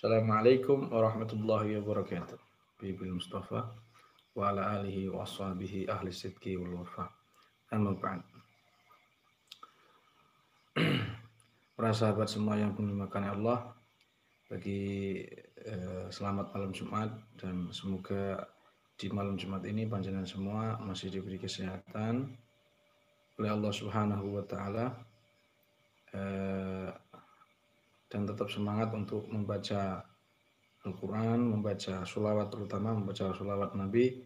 Assalamualaikum warahmatullahi wabarakatuh. Bibil Mustafa wa ala alihi wa ashabihi ahli sidqi wal wafa. Amma ba'd. Para sahabat semua yang dimuliakan Allah, bagi selamat malam Jumat, dan semoga di malam Jumat ini panjenengan semua masih diberi kesehatan oleh Allah Subhanahu wa taala, dan tetap semangat untuk membaca Al-Quran, membaca sholawat, terutama membaca sholawat Nabi.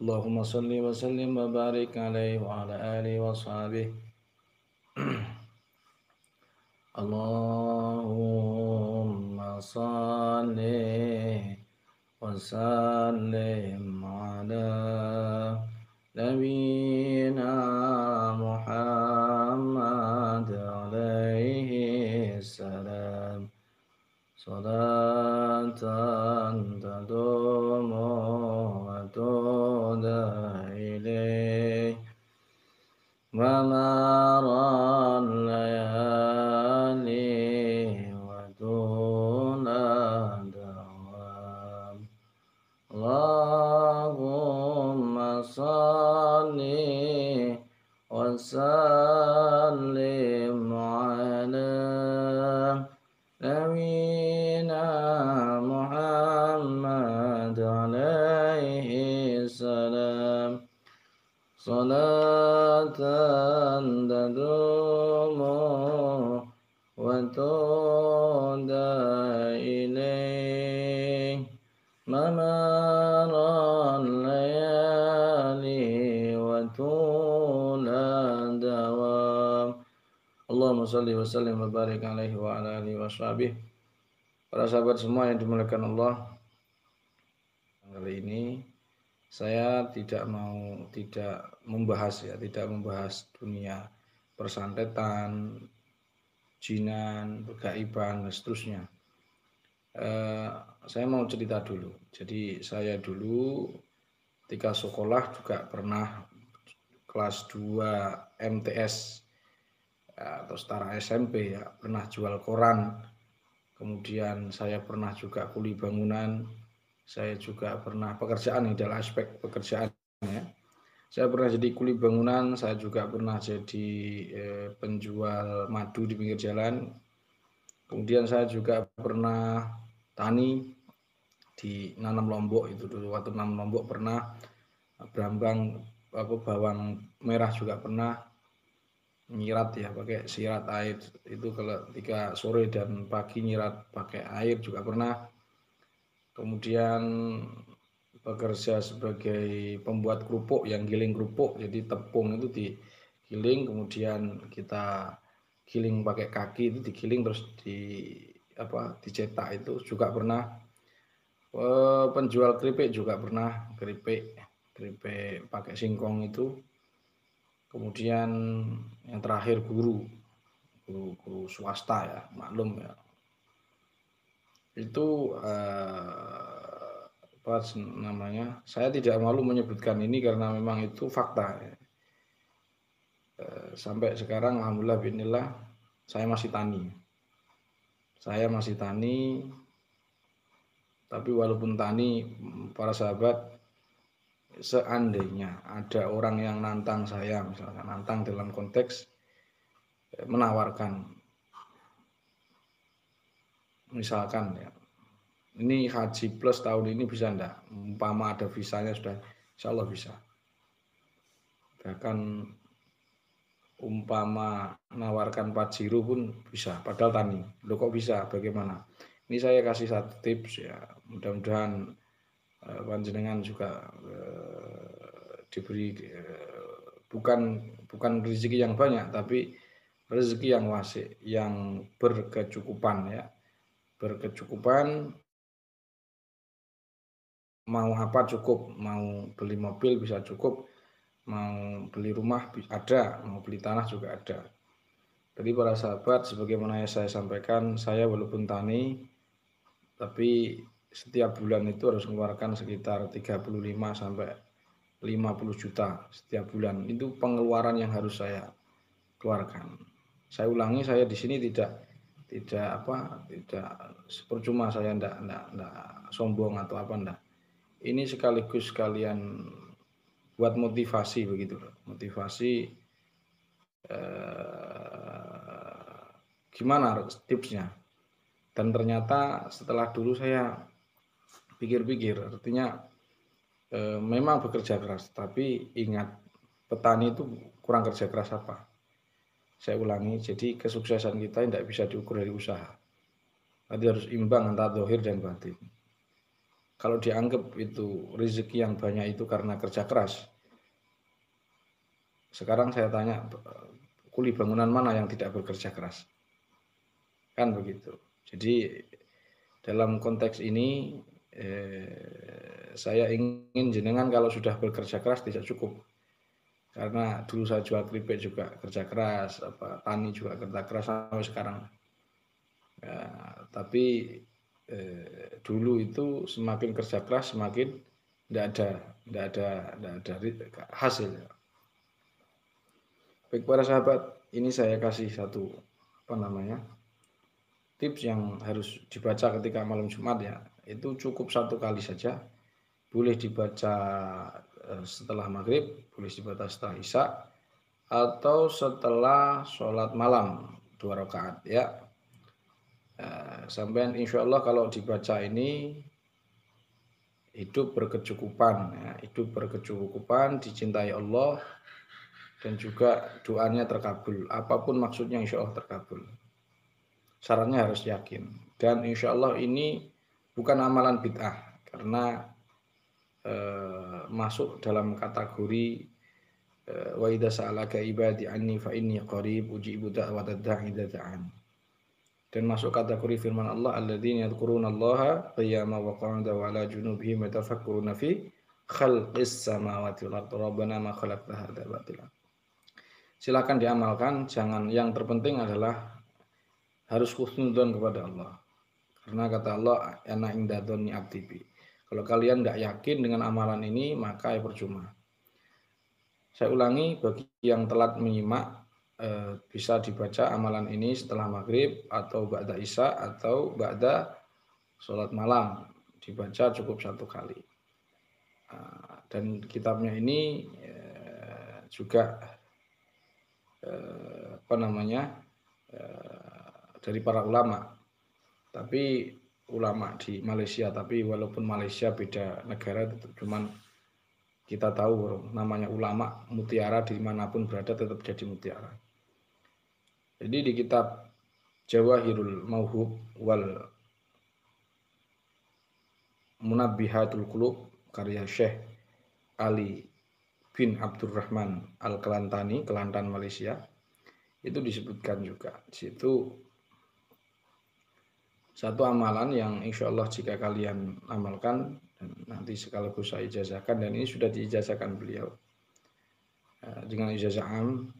Allahumma salli wa sallim wa barik alaihi wa ala alihi wa sahbihi. Allahumma salli wa sallim ala nabiyyina Muhammad alaihi salam. Salatan tadumu wa tuda ilaih wa maran layali wa tuna dawam. Allahumma salli wa sallim ala Nabiina Muhammad alaihi salam. Salatan tadumu wa tuda ilaih mamaran layali wa tula dawam. Allahumma salli wa sallim wa barik alaihi wa ala alihi wa sahbihi. Para sahabat semua yang dimuliakan Allah, kali ini saya tidak membahas dunia persantetan, jinan, kegaiban, dan seterusnya. Saya mau cerita dulu. Jadi saya dulu ketika sekolah juga pernah kelas 2 MTS atau setara SMP ya, pernah jual koran. Kemudian saya pernah juga kuli bangunan. Saya juga pernah pekerjaan, ini adalah aspek pekerjaan ya. Saya pernah jadi kuli bangunan, saya juga pernah jadi penjual madu di pinggir jalan. Kemudian saya juga pernah tani di nanam lombok, itu dulu waktu nanam lombok pernah, berambang bawang merah juga pernah, nyirat ya pakai sirat air, itu kalau ketika sore dan pagi nyirat pakai air juga pernah. Kemudian bekerja sebagai pembuat kerupuk, yang giling kerupuk, jadi tepung itu digiling, kemudian kita giling pakai kaki, itu digiling terus dicetak, itu juga pernah. Penjual keripik juga pernah, keripik pakai singkong itu. Kemudian yang terakhir guru swasta ya, maklum ya, itu apa namanya, saya tidak malu menyebutkan ini karena memang itu fakta ya. Sampai sekarang alhamdulillah binillah saya masih tani, tapi walaupun tani, para sahabat, seandainya ada orang yang nantang saya, misalkan nantang dalam konteks menawarkan, misalkan ya, ini haji plus tahun ini bisa enggak, umpama ada visanya sudah, insya Allah bisa. Bahkan umpama menawarkan Pajero pun bisa, padahal tani. Loh kok bisa, bagaimana? Ini saya kasih satu tips ya, mudah-mudahan panjenengan juga diberi bukan rezeki yang banyak, tapi rezeki yang wasi, yang berkecukupan ya. Berkecukupan, mau apa cukup, mau beli mobil bisa cukup, mau beli rumah ada, mau beli tanah juga ada. Jadi para sahabat, sebagaimana yang saya sampaikan, saya walaupun tani, tapi setiap bulan itu harus mengeluarkan sekitar 35 sampai 50 juta setiap bulan. Itu pengeluaran yang harus saya keluarkan. Saya ulangi, saya di sini tidak tidak sepercuma saya ndak sombong atau apa ndak. Ini sekaligus kalian buat motivasi begitu loh. Motivasi gimana tipsnya. Dan ternyata setelah dulu saya pikir-pikir, artinya memang bekerja keras, tapi ingat petani itu kurang kerja keras apa? Saya ulangi, jadi kesuksesan kita tidak bisa diukur dari usaha. Tadi harus imbang antara zahir dan batin. Kalau dianggap itu rezeki yang banyak itu karena kerja keras, sekarang saya tanya, kuli bangunan mana yang tidak bekerja keras? Kan begitu. Jadi dalam konteks ini saya ingin jenengan kalau sudah bekerja keras tidak cukup. Karena dulu saya jual keripik juga kerja keras, tani juga kerja keras sampai sekarang. Ya, tapi dulu itu semakin kerja keras semakin tidak ada hasil. Baik para sahabat, ini saya kasih satu tips yang harus dibaca ketika malam Jumat ya. Itu cukup satu kali saja. Boleh dibaca setelah maghrib, boleh dibaca setelah isya, atau setelah sholat malam 2 rakaat ya. Sampai insya Allah kalau dibaca ini hidup berkecukupan ya. Hidup berkecukupan, dicintai Allah, dan juga doanya terkabul. Apapun maksudnya insya Allah terkabul. Syaratnya harus yakin. Dan insya Allah ini bukan amalan bid'ah, karena masuk dalam kategori wa idza sa'alaka ibadi anni fa inni qarib ujibu da'watad da'i idza da'an. Dan masuk kategori firman Allah, alladzina yadhkurunallaha qiyaman wa qu'udan wa 'ala junubihim yatafakkuruna fi khalqis samawati wal ardi rabbana ma khalaqta hadza batila. Silakan diamalkan, jangan, yang terpenting adalah harus husnudzon kepada Allah. Karena kata Allah, ana inda dzanni abdi bi. Kalau kalian tidak yakin dengan amalan ini, maka ya percuma. Saya ulangi, bagi yang telat menyimak, bisa dibaca amalan ini setelah maghrib atau ba'da isya atau ba'da sholat malam. Dibaca cukup satu kali. Dan kitabnya ini juga dari para ulama. Tapi ulama di Malaysia, tapi walaupun Malaysia beda negara, cuman kita tahu namanya ulama mutiara dimanapun berada tetap jadi mutiara. Jadi di kitab Jawahirul Mauhub wal Munabbihatul Qulub karya Syekh Ali bin Abdurrahman Al-Kelantani, Kelantan, Malaysia, itu disebutkan juga di situ satu amalan yang insya Allah jika kalian amalkan, dan nanti sekaligus saya ijazahkan, dan ini sudah diijazahkan beliau dengan ijazah am,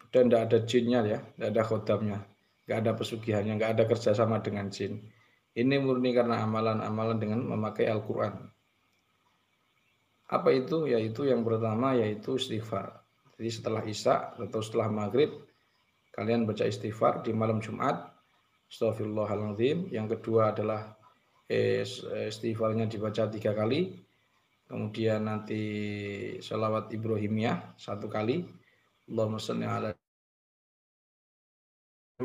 dan tidak ada jinnya ya, tidak ada khodamnya, tidak ada pesugihannya, tidak ada kerjasama dengan jin. Ini murni karena amalan-amalan dengan memakai Al-Quran. Apa itu? Yaitu yang pertama yaitu istighfar. Jadi setelah isya atau setelah maghrib kalian baca istighfar di malam Jumat. Astaghfirullahaladzim. Yang kedua adalah istighfarnya dibaca 3 kali. Kemudian nanti sholawat Ibrahimiyah 1 kali. Allahumma shalli ala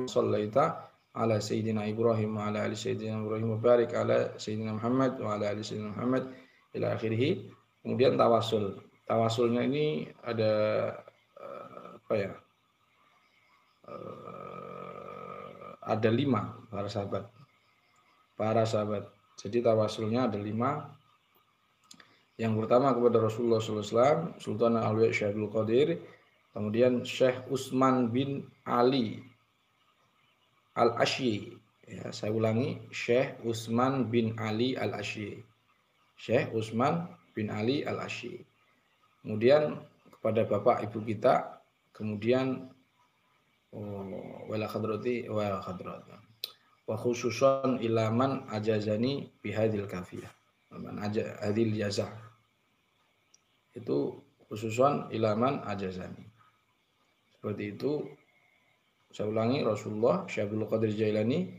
shallaita ala sayyidina Ibrahim wa ala ali sayyidina Ibrahim wa barik ala sayyidina Muhammad wa ala ali sayyidina Muhammad ila akhirih. Kemudian tawasul. Tawasulnya ini ada ada 5 para sahabat. Jadi tawasulnya ada 5. Yang pertama kepada Rasulullah SAW, Sultan Al-Awliya Syekh Abdul Qadir, kemudian Syekh Utsman bin Ali Al-Asyi. Ya, saya ulangi, Syekh Utsman bin Ali Al-Asyi. Syekh Utsman bin Ali Al-Asyi. Kemudian kepada bapak ibu kita, kemudian wala khadrati wa khususan ilaman ajazani bihadil kafiyah. Hadil jazah. Itu khususan ilaman ajazani. Seperti itu. Saya ulangi, Rasulullah, Syekh Abdul Qadir Jailani,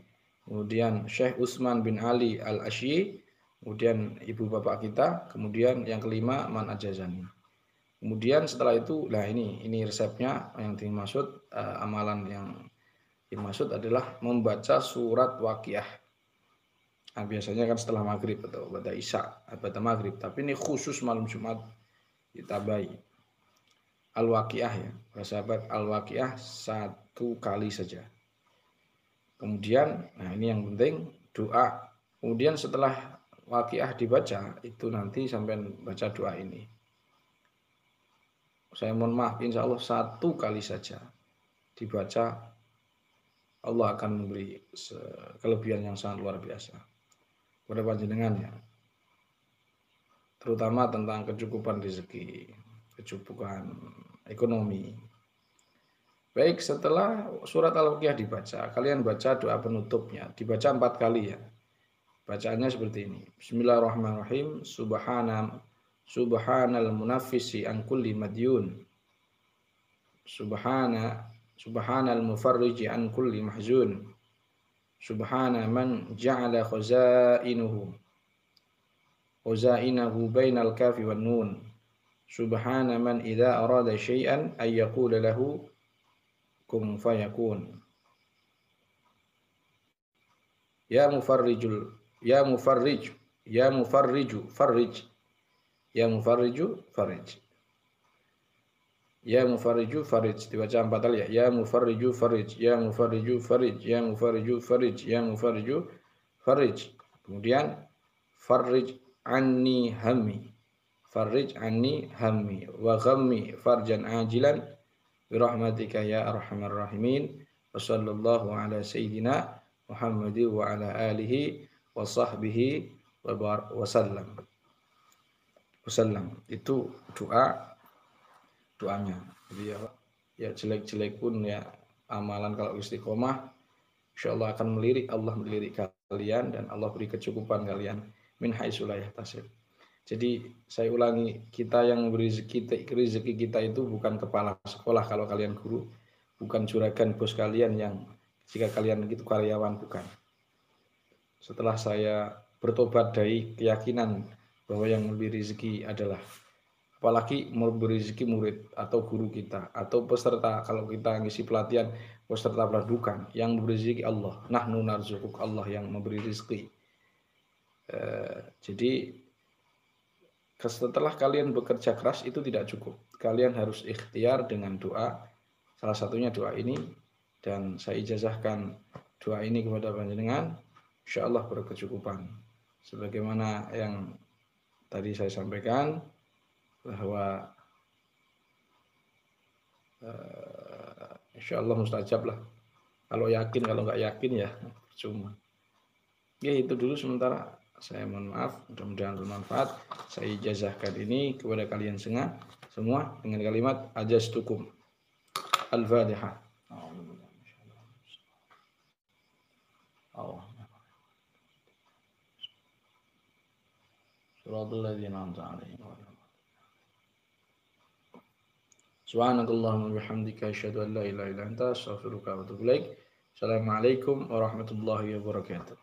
kemudian Syekh Utsman bin Ali Al-Asyi, kemudian ibu bapak kita, kemudian yang kelima Man Ajazani. Kemudian setelah itu, nah ini resepnya yang dimaksud, amalan yang dimaksud adalah membaca surat Waqiah. Nah, biasanya kan setelah maghrib atau pada isya, pada maghrib. Tapi ini khusus malam Jumat ditabai. Al-Waqiah ya, para sahabat, Al-Waqiah 1 kali saja. Kemudian, nah ini yang penting, doa. Kemudian setelah Waqiah dibaca, itu nanti sampai baca doa ini. Saya mohon maaf, insya Allah 1 kali saja dibaca, Allah akan memberi kelebihan yang sangat luar biasa kepada panjenengannya, terutama tentang kecukupan rezeki, kecukupan ekonomi. Baik, setelah surat Al-Waqiah dibaca, kalian baca doa penutupnya, dibaca 4 kali ya. Bacaannya seperti ini. Bismillahirrahmanirrahim. Subhanal munaffisi an kulli madyun. Subhanal mufarriji an kulli mahzun. Subhana man ja'ala khazainahu bainal kafi wan nun. Subhana man idza arada syai'an ay yaqula lahu kun fayakun. Ya mufarriju farrij. Ya mufarriju farrij. Ya mufarriju farrij. Dibaca 4 kali ya. Ya mufarriju farrij. Ya mufarriju farrij. Ya mufarriju farrij. Ya mufarriju farrij. Kemudian farrij anni hammi. Farrij anni hammi wa ghammi farjan ajilan bi rahmatika ya arhamar rahimin. Wa sallallahu ala sayyidina Muhammadin wa ala alihi wa sahbihi wa sallam. Itu doanya. Jadi ya jelek-jelek pun ya amalan kalau istiqomah, insyaallah akan melirik, Allah melirik kalian dan Allah beri kecukupan kalian min haitsu la yahtasib. Jadi saya ulangi, kita yang memberi rezeki kita itu bukan kepala sekolah kalau kalian guru, bukan juragan bos kalian yang jika kalian itu karyawan, bukan. Setelah saya bertobat dari keyakinan bahwa yang memberi rezeki adalah, apalagi memberi rezeki murid atau guru kita atau peserta, kalau kita ngisi pelatihan peserta bukan, yang memberi rezeki Allah. Nahnu narzuquk, Allah yang memberi rezeki. Jadi setelah kalian bekerja keras itu tidak cukup. Kalian harus ikhtiar dengan doa. Salah satunya doa ini, dan saya ijazahkan doa ini kepada panjenengan, insyaallah berkecukupan. Sebagaimana yang tadi saya sampaikan bahwa insyaallah mustajab lah. Kalau yakin, kalau nggak yakin ya percuma. Ya itu dulu sementara. Saya mohon maaf, mudah-mudahan bermanfaat. Saya ijazahkan ini kepada kalian semua dengan kalimat ajastukum. Al-Fatihah. Suratul ladzina an'amta 'alaihim. Subhanakallahumma wa bihamdika asyhadu an la ilaha illa anta astaghfiruka wa atubu ilaik. Assalamualaikum warahmatullahi wabarakatuh.